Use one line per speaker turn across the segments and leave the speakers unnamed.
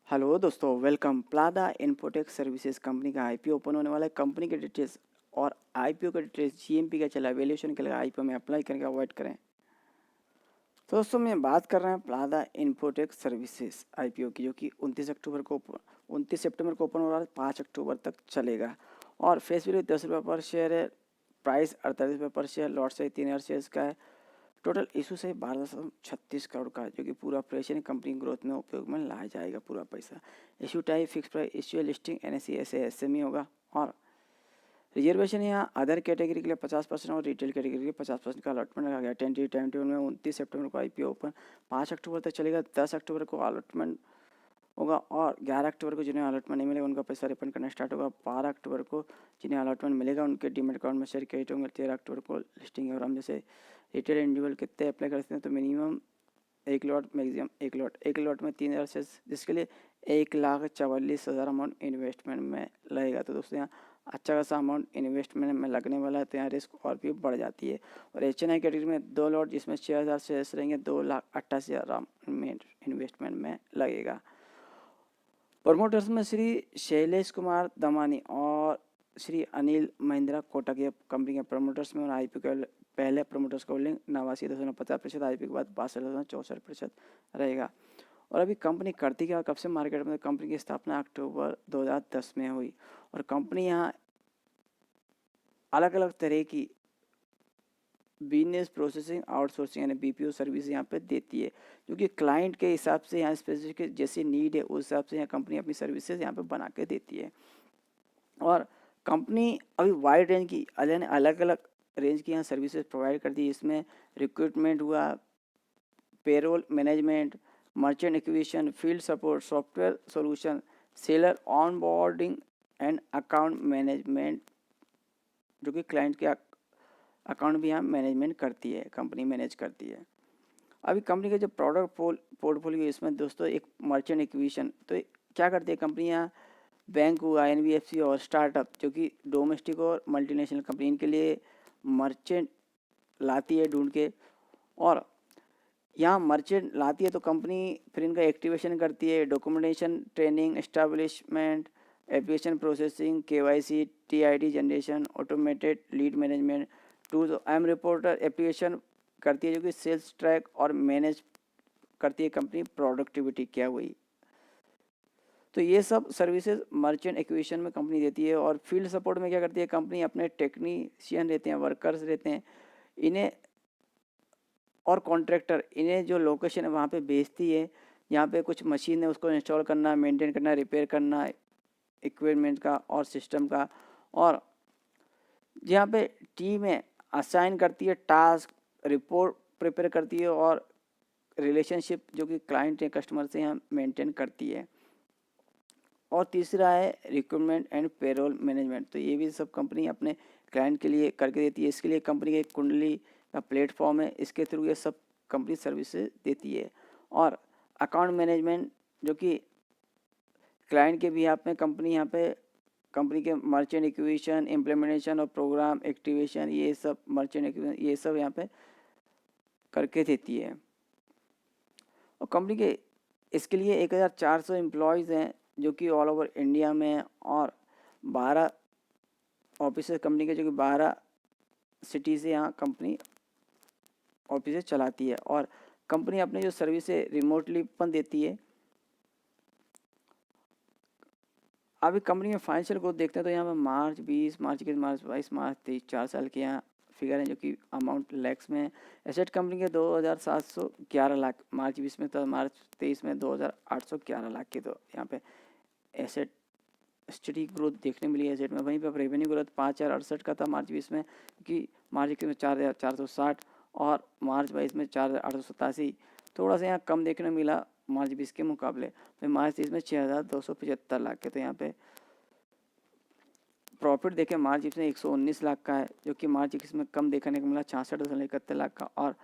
Hello दोस्तों, welcome. प्लादा infotech services company का IPO open होने वाला है। कंपनी के डिटेल्स और आईपीओ का डिटेल्स जीएमपी का चला वैल्यूएशन के लिए आईपीओ में अप्लाई करके अवॉइड करें। तो दोस्तों मैं बात कर रहे हैं प्लादा इन्फोटेक सर्विसेज आईपीओ की, जो कि 29 सितंबर को ओपन हो रहा है, 5 अक्टूबर तक चलेगा। और फेस वैल्यू 10 रुपये पर शेयर है। प्राइस 48 रुपये पर शेयर, लॉट से 3000 शेयर्स का है। टोटल इशू से 12.36 करोड़ का, जो कि पूरा ऑपरेशन कंपनी ग्रोथ में उपयोग में लाया जाएगा पूरा पैसा। Issue type fix price, issue listing NSE SME होगा। और रिजर्वेशन यहाँ अदर कैटेगरी के लिए 50% और रिटेल कैटेगरी के लिए 50% का अलॉटमेंट रखा गया। टेंटेटिव टाइम टेबल में 29 सितंबर को आईपीओ ओपन, 5 अक्टूबर तक चलेगा। 10 अक्टूबर को अलॉटमेंट होगा और 11 अक्टूबर को जिन्हें अलॉटमेंट नहीं मिलेगा उनका पैसा रिफंड करना स्टार्ट होगा। 12 अक्टूबर को जिन्हें अलॉटमेंट मिलेगा उनके डीमेट अकाउंट में शेयर क्रेडिट होंगे। 13 अक्टूबर को लिस्टिंग है। और हम जैसे रिटेल इंडिविजुअल कितने अप्लाई करते हैं, तो minimum 1 lot, maximum 1 lot. 1 lot में 3000 शेयर, जिसके लिए 1,44,000 अमाउंट इन्वेस्टमेंट में लगेगा। तो दोस्तों यहाँ अच्छा खासा अमाउंट इन्वेस्टमेंट में लगने वाला है, तो यहाँ रिस्क और भी बढ़ जाती है। और HNI कैटेगरी में 2 लॉट जिसमें 6000 शेयर्स रहेंगे, 2,88,000 इन्वेस्टमेंट में लगेगा। प्रमोटर्स में श्री शैलेश कुमार दमानी और श्री अनिल महिंद्रा कोटक, ये कंपनी के प्रमोटर्स में। और आईपी के पहले प्रमोटर्स का होल्डिंग 89.50%, आईपी के बाद 62.64% रहेगा। और अभी कंपनी करती क्या, कब से मार्केट में? कंपनी की स्थापना अक्टूबर 2010 में हुई। और कंपनी यहाँ अलग अलग तरह की बिजनेस प्रोसेसिंग आउटसोर्सिंग यानी बीपीओ सर्विस यहाँ पे देती है, जो कि क्लाइंट के हिसाब से यहाँ स्पेसिफिक जैसी नीड है उस हिसाब से यहाँ कंपनी अपनी सर्विसेज यहाँ पे बना के देती है। और कंपनी अभी वाइड रेंज की अलग अलग रेंज की यहाँ सर्विसेज प्रोवाइड करती है। इसमें रिक्रूटमेंट हुआ, payroll management, merchant acquisition, field support, software solution, seller onboarding and account management, जो कि क्लाइंट के अकाउंट भी यहाँ मैनेजमेंट करती है, कंपनी मैनेज करती है। अभी कंपनी का जो प्रोडक्ट पोर्टफोलियो, इसमें दोस्तों एक मर्चेंट एक्विजिशन, तो क्या करती है कंपनी यहाँ? बैंक हुआ, एनबीएफसी और स्टार्टअप, जो कि डोमेस्टिक और मल्टीनेशनल कंपनी, इनके लिए मर्चेंट लाती है ढूंढ के। और यहाँ मर्चेंट लाती है तो कंपनी फिर इनका एक्टिवेशन करती है, documentation, training, establishment, application processing, KYC, TID generation, automated lead management tools, M reporter application करती है, जो कि सेल्स ट्रैक और मैनेज करती है कंपनी प्रोडक्टिविटी क्या हुई। तो ये सब सर्विसेज मर्चेंट एक्विजिशन में कंपनी देती है। और फील्ड सपोर्ट में क्या करती है कंपनी? अपने टेक्नीशियन रहते हैं, वर्कर्स रहते हैं, इन्हें और कॉन्ट्रैक्टर, इन्हें जो लोकेशन है वहाँ पे भेजती है। यहाँ पे कुछ मशीन है, उसको इंस्टॉल करना, मेंटेन करना, रिपेयर करना इक्विपमेंट का और सिस्टम का। और यहाँ पे टीम है असाइन करती है टास्क, रिपोर्ट प्रिपेयर करती है और रिलेशनशिप जो कि क्लाइंट है कस्टमर से यहाँ मेंटेन करती है। और तीसरा है रिक्रूटमेंट एंड पेरोल मैनेजमेंट, तो ये भी सब कंपनी अपने क्लाइंट के लिए करके देती है। इसके लिए कंपनी के कुंडली का प्लेटफॉर्म है, इसके थ्रू ये सब कंपनी सर्विसेज देती है। और अकाउंट मैनेजमेंट, जो कि क्लाइंट के भी में कंपनी यहाँ पे कंपनी के मर्चेंट एक्विजिशन, इम्प्लीमेंटेशन और प्रोग्राम एक्टिवेशन, ये सब मर्चेंट एक्विजिशन ये सब यहाँ पे करके देती है। और कंपनी के इसके लिए 1400 एम्प्लॉयज़ हैं, जो कि ऑल ओवर इंडिया में हैं। और 12 ऑफिस कंपनी के, जो कि 12 सिटी से यहाँ कंपनी ऑफिस चलाती है। और कंपनी अपने जो सर्विस है रिमोटली पण देती है। अभी कंपनी में फाइनेंशियल ग्रोथ देखते हैं तो यहाँ पे मार्च 20, मार्च 21, मार्च 22, मार्च 23, 4 साल के यहाँ फिगर है, जो कि अमाउंट लैक्स में है। एसेट कंपनी के 2,711 लाख मार्च 20 में, तो मार्च 23 में 2,811 लाख के, तो यहाँ पे एसेट स्टडी ग्रोथ देखने मिली है एसेट में। वहीं पर रेवेन्यू ग्रोथ 5,068 का था मार्च 20 में, कि मार्च 21 में 4,460 और मार्च 22 में 4,887, थोड़ा सा यहाँ कम देखने मिला मार्च 20 के मुकाबले। फिर मार्च 23 में 6,275 लाख के, तो यहाँ पे प्रॉफिट देखें मार्च 20 में 119 लाख का है, जो कि मार्च 21 में कम देखने को मिला 66.71 लाख का। और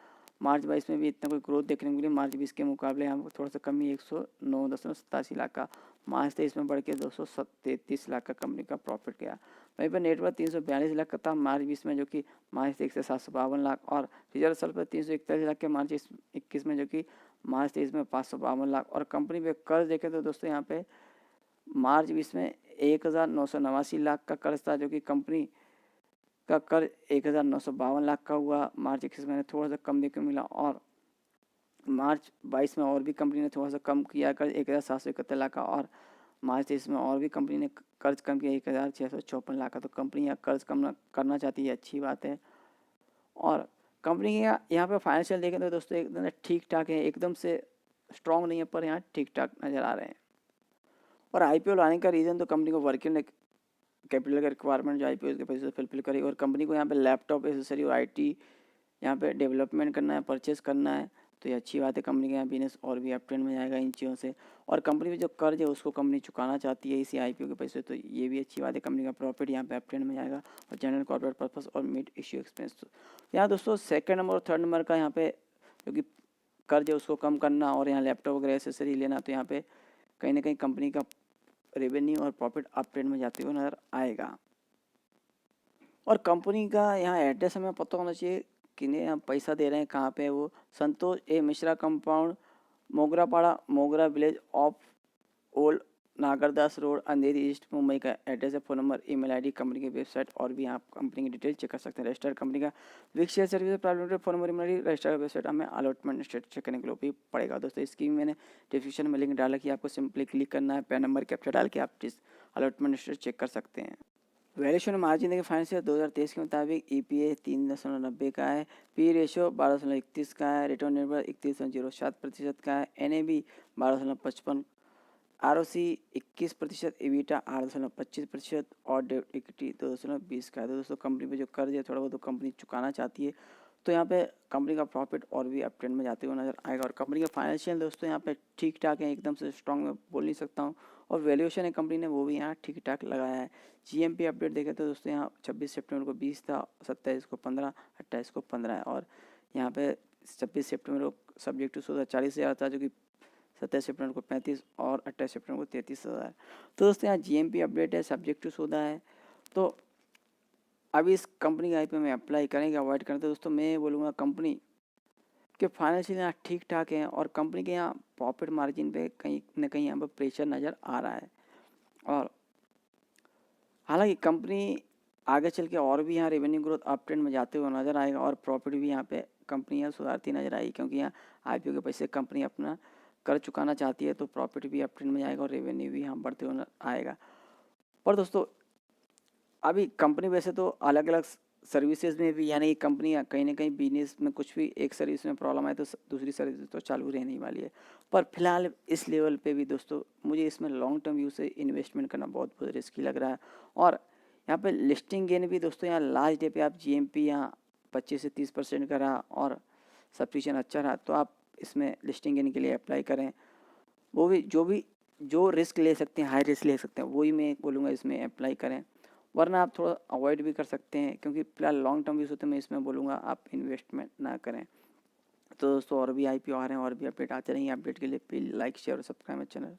मार्च 22 में भी इतना कोई ग्रोथ देखने को मिली मार्च 20 के मुकाबले, यहाँ पर थोड़ा सा कमी 109.87 लाख का। मार्च 23 में बढ़ के 233 लाख का कंपनी का प्रॉफिट गया। वहीं पर नेटवर्क 342 लाख का था मार्च 20 में, जो कि मार्च 23 से 752 लाख। और रिजर्व सल्फर 341 लाख के मार्च 21 में, जो कि मार्च 23 में 552 लाख। और कंपनी पे कर्ज देखें तो दोस्तों यहाँ पे मार्च 20 में 1989 लाख का कर्ज था, जो कि कंपनी का कर्ज 1952 लाख का हुआ। मार्च 21 में थोड़ा सा कम देखने को मिला, और मार्च 22 में और भी कंपनी ने थोड़ा सा कम किया कर्ज 1771 लाख का, और मार्च 23 में और भी कंपनी ने कर्ज कम किया 1654 लाख का। तो कंपनी यहाँ कर्ज कम करना चाहती है, अच्छी बात है। और कंपनी यहाँ पे फाइनेंशियल देखें तो दोस्तों एकदम ठीक ठाक है, एकदम से स्ट्रॉन्ग नहीं है, पर यहाँ ठीक ठाक नज़र आ रहे हैं। और आईपीओ लाने का रीज़न तो कंपनी को वर्किंग कैपिटल का रिक्वायरमेंट जो आईपीओ के पैसे से फुलफिल करेगी, और कंपनी को यहाँ पे लैपटॉप एसेसरी और आईटी यहाँ पे डेवलपमेंट करना है, परचेस करना है। तो ये अच्छी बात है, कंपनी का यहाँ बिजनेस और भी अप ट्रेंड में जाएगा इन चीज़ों से। और कंपनी में जो कर्ज है उसको कंपनी चुकाना चाहती है इसी आईपीओ के पैसे, तो ये भी अच्छी बात है, कंपनी का प्रॉफिट यहाँ पे अप ट्रेंड में जाएगा। और जनरल कॉर्पोरेट पर्पस और मिड इश्यू एक्सपेंस, तो यहाँ दोस्तों सेकंड नंबर और थर्ड नंबर का यहाँ पे जो कि कर्ज है उसको कम करना और यहाँ लैपटॉप वगैरह एसेसरी लेना, तो यहाँ पे कहीं ना कहीं कंपनी का रेवेन्यू और प्रॉफिट अप ट्रेंड में जाते हुए नजर आएगा। और कंपनी का यहाँ एड्रेस हमें पता होना चाहिए, किन्हें हम पैसा दे रहे हैं, कहाँ पे है वो। संतोष ए मिश्रा कंपाउंड, मोगरापाड़ा, मोगरा village of old Nagardas road, Andheri east, Mumbai का एड्रेस है। Phone number, email ID, company की वेबसाइट, और भी आप कंपनी की डिटेल चेक कर सकते हैं। रजिस्टर्ड कंपनी का Vik share service private limited, phone number, email ID, registered website, हमें अलॉटमेंट स्टेट चेक करने के लिए भी पड़ेगा। दोस्तों इसकी मैंने डिस्क्रिप्शन में लिंक डाला कि आपको सिंपली क्लिक करना है, पैन नंबर कैप्चर डाल के आप जिस अलॉटमेंट स्टेट चेक कर सकते हैं। वैल्यूएशन मार्जिन देखिए फाइनेंशियल 2023 के मुताबिक ईपीए 3.90 का है, पी रेशियो 12.31 का है, रिटर्न निर्भर 31.07% का है, एनएबी 12.55, आरओसी 21%, इविटा 8.25% और डेब्ट इक्विटी 2.20 का है। तो दोस्तों कंपनी पे जो कर्ज है थोड़ा बहुत तो कंपनी चुकाना चाहती है, तो यहाँ पे कंपनी का प्रॉफिट और भी अप ट्रेंड में जाते हुए नजर आएगा। और कंपनी का फाइनेंशियल दोस्तों यहाँ पे ठीक ठाक है, एकदम से स्ट्रॉन्ग में बोल नहीं सकता हूँ। और वैल्यूएशन है कंपनी ने वो भी यहाँ ठीक ठाक लगाया है। जीएमपी अपडेट देखें तो दोस्तों यहाँ 26 सितंबर को 20 था, 27 को 15, 28 को 15 है। और यहाँ पे 26 सितंबर को सब्जेक्ट टू 40,000 था, जो कि 27 सितंबर को 35 और 28 सितंबर को 33,000। तो दोस्तों यहाँ जीएमपी अपडेट है, सब्जेक्ट टू सौदा है। तो अभी इस कंपनी के आईपीओ में अप्लाई करेंगे अवॉइड करें, तो दोस्तों मैं बोलूँगा कंपनी के फाइनेंशियल यहाँ ठीक ठाक है, और कंपनी के यहाँ प्रॉफिट मार्जिन पे कहीं ना कहीं यहाँ पर प्रेशर नज़र आ रहा है। और हालांकि कंपनी आगे चल के और भी यहाँ रेवेन्यू ग्रोथ अप ट्रेंड में जाते हुए नजर आएगा, और प्रॉफिट भी यहाँ पे कंपनी यहाँ सुधारती नजर आएगी, क्योंकि यहाँ आईपीओ के पैसे कंपनी अपना कर चुकाना चाहती है, तो प्रॉफिट भी अप ट्रेंड में जाएगा और रेवेन्यू भी यहाँ बढ़ते हुए आएगा। पर दोस्तों अभी कंपनी वैसे तो अलग अलग सर्विसेज में भी, यानी कंपनी कहीं ना कहीं बिजनेस में कुछ भी एक सर्विस में प्रॉब्लम आए तो दूसरी सर्विस तो चालू रहने वाली है। पर फिलहाल इस लेवल पे भी दोस्तों मुझे इसमें लॉन्ग टर्म व्यू से इन्वेस्टमेंट करना बहुत बहुत रिस्की लग रहा है। और यहाँ पे लिस्टिंग गेन भी दोस्तों यहाँ लास्ट डे पे आप जीएमपी यहाँ 25 से 30% का रहा और सब्सक्रिप्शन अच्छा रहा, तो आप इसमें लिस्टिंग गेन के लिए अप्लाई करें। वो भी जो रिस्क ले सकते हैं, हाई रिस्क ले सकते हैं, वही मैं बोलूँगा इसमें अप्लाई करें, वरना आप थोड़ा अवॉइड भी कर सकते हैं, क्योंकि फिलहाल लॉन्ग टर्म यूज़ होते हैं। मैं इसमें बोलूँगा आप इन्वेस्टमेंट ना करें। तो दोस्तों और भी आईपीओ आ रहे हैं और भी अपडेट आते रहेंगे। अपडेट के लिए प्लीज़ लाइक शेयर और सब्सक्राइब चैनल।